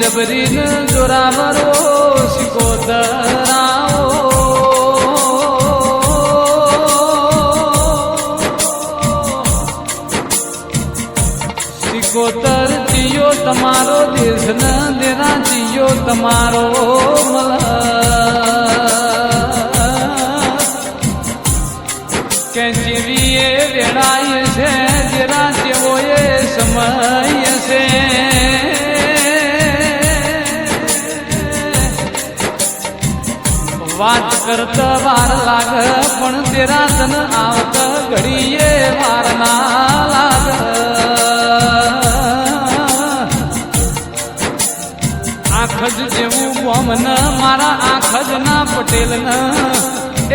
જબરી ન જોરાવરો સિકોતરાઓ સિકોતર જીયો તમારો દેશ ન દેના જીયો તમારો મલ કે જીવીએ વેળાય છે જેરા જેવો એ સમય છે વાત કરતા વાર લાગ પણ તેરા તન આવત ઘડીએ વાર ના લાગ આખજ જેવું બોમ ન મારા આખજ ના પટેલ ન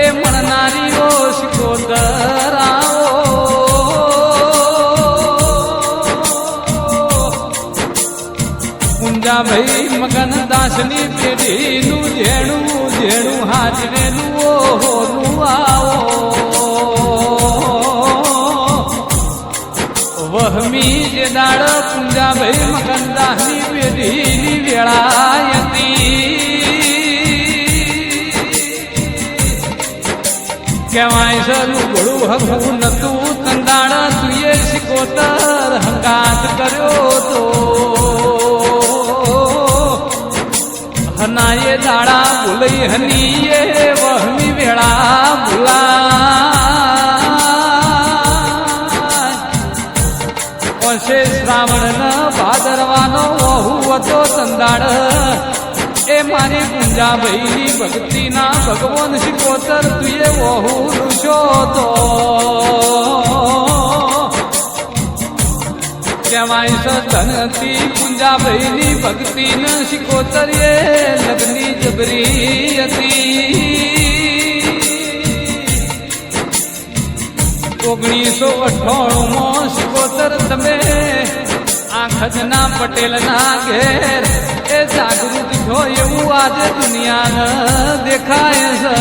એ મળનારીઓ સિકોતરાઓ પુંજાભાઈ મગન દાસની પેઢીનું જેણું જેણું હાજરેલું ઓહોનું આવો વહમી જે દાડ પુંજાભાઈ મગન દાસની પેઢીની વેળા હતી કહેવાય છે લુગડું હકું નતું કંદાળ તુએ સિકોતર હંગાત કર્યો તો હનાએ દાડા ભૂલઈ હનીએ વહમી વેળા ભૂલા શ્રાવણ ભાદરવાનો વહુ હતો કંદાળ એ મારી પુંજાભાઈની ભક્તિના ભગવાન સિકોતર તુએ વહુ રૂશો તો કહેવાય છે ધનતી પુંજાભાઈની ભક્તિન સિકોતરીએ લગ્ની જબરી હતી 1998 સિકોતર તમે આખજના પટેલના ઘેર એ જાગૃત છો એવું આજે દુનિયાને દેખાય છે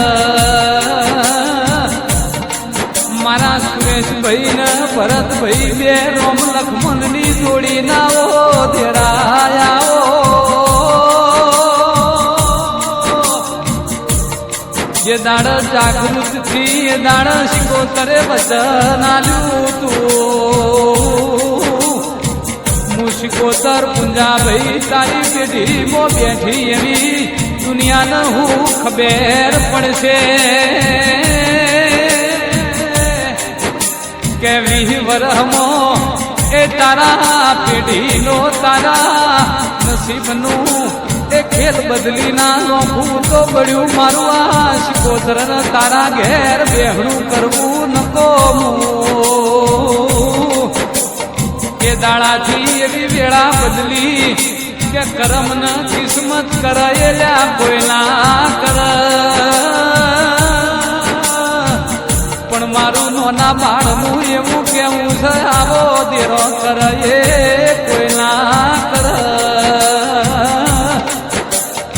મારા સુરેશભાઈ ને ભરતભાઈ બે રોમ લખમણની જોડી નાઓ ધેરાયાઓ જે દાડ જાગૃત થી એ દાડ સિકોતરે વચન આલ્યું તું સિકોતર પુંજાભાઈ તારી પેઢીમાં બેઠી એવી દુનિયાને હું ખબર પડશે કે 20 વરહમાં એ તારા પેઢીનો તારા નસીબનું એ ખેલ બદલી ના નોખું તો બળ્યું મારું આ સિકોતર તારા ઘેર બેહણું કરવું નકો કે દાડાથી એવી વેળા બદલી કે કરમ ન કિસ્મત કરાયેલા કોઈ ના કર પણ મારું નોના બાળનું એવું કેવું છે આવો દેરો કરે કોઈ ના કર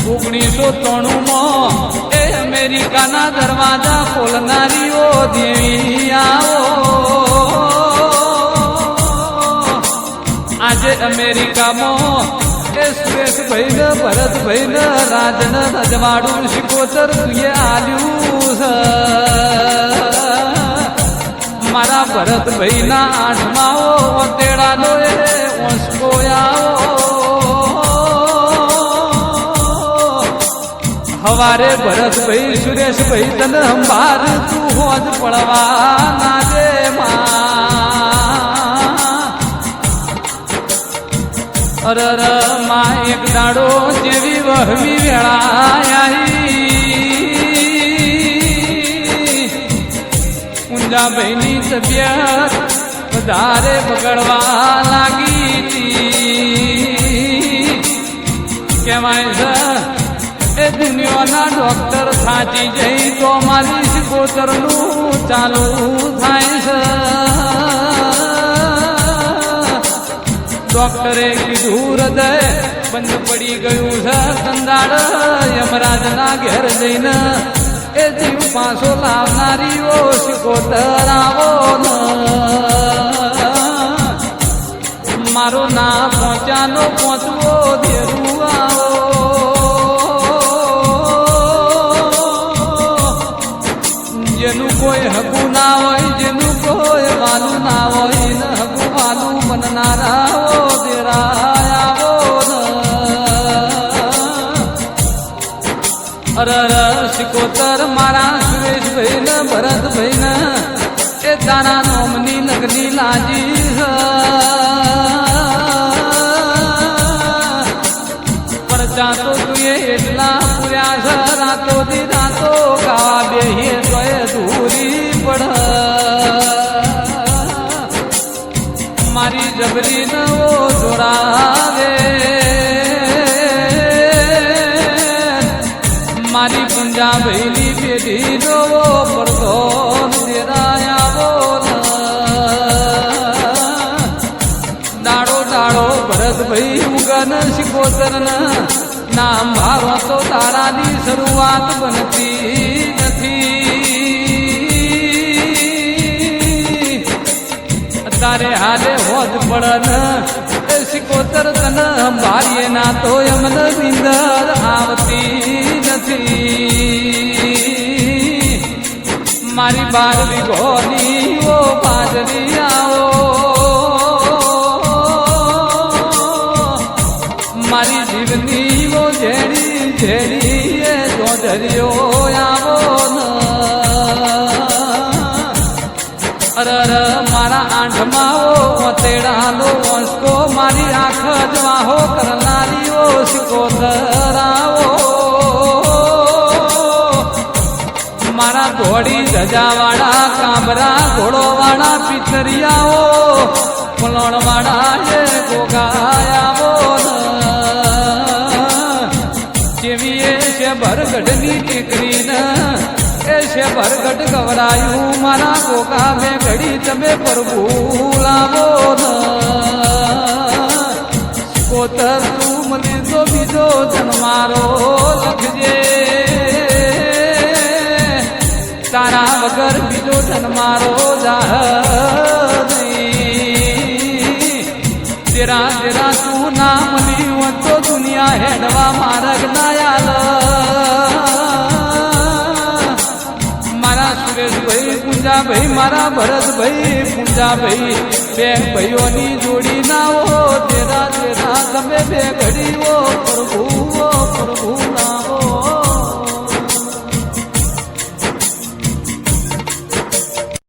1993 એ અમેરિકાના દરવાજા ખોલનારીઓ દેવી આવો આજે અમેરિકામાં એ સુરેશભાઈ ને ભરતભાઈ ને રાજન રજવાડું સિકોતર તુએ આલ્યું છે મારા ભરતભાઈ ના 8માઓ તેડાનો એ ઓંસકો આવો હવારે ભરતભાઈ સુરેશભાઈ તને અંબાર તું હોજ પડવા ના દે અરર માં એક દાડો જેવી વહમી વેળા પુંજાભાઈની તબિયત વધારે બગડવા લાગી હતી કહેવાય છે એ દુનિયાના ડોક્ટર થાચી જઈ તો મારી સિકોતરનું ચાલુ થાય છે ડોક્ટરે કીધું હૃદય બંધ પડી ગયું છે કંદાળ યમરાજના ઘેર જઈને એ જીવ પાછો લાવનારીઓ સિકોતર આવો મારો ના પહોંચાનો પહોંચવો દેરુઆ બનનારા ઓ દેરાયા અરર શિકોતર મારા સુરેશભાઈ ને ભરતભાઈ ને એ તારા નોમની લગની લાજી પરચા તો તુએ એટલા પૂર્યા છે રાતો દી રાતો ગાવા બેહીએ તોય ધૂરી પડ મારી જબરી ન ઓ જોડાવે મારી પંજાબીની પેઢી નો પડતો દેરાયા બોલ દાડો દાડો ભરતભાઈ ઉગન શિકોતર નામ ભારો તો તારાની શરૂઆત બનતી નથી તારે હાલે હોજ પડન શિકોતર તન ભારીએ ના તો એમને નિંદર આવતી નથી મારી 12 વીઘોની ઓ બાજરી આવો મારી જીવની ઓ જેડી જેડી એ જોધરિયો આવો અરર મારા આંઠમાં ઓ તેડાનો વંશકો મારી આંખ જવાહો કરનારી ઓ શિકોતરાઓ મારા ઘોડી ધજાવાળા કાબરા ઘોડોવાળા પિતરિયાઓ પલોણવાળા એ ગોગાયાઓ જેવી એ છે ભરગઢની ટીકરીને એ છે ભરગઢ ગવરાયું મારા ગોગા મેં ઘડી તમે પ્રભુ લાવો કોતર તું મને તો બીજો જન્મારો લખજે તારા વગર બીજો જન્મારો જાહ તેરા તેરા તું ના મળી તો દુનિયા હેડવા માર્ગ ના યાલ મારા સુરેશભાઈ પૂંજાભાઈ મારા ભરતભાઈ પૂંજાભાઈ બે ભાઈઓની જોડી ના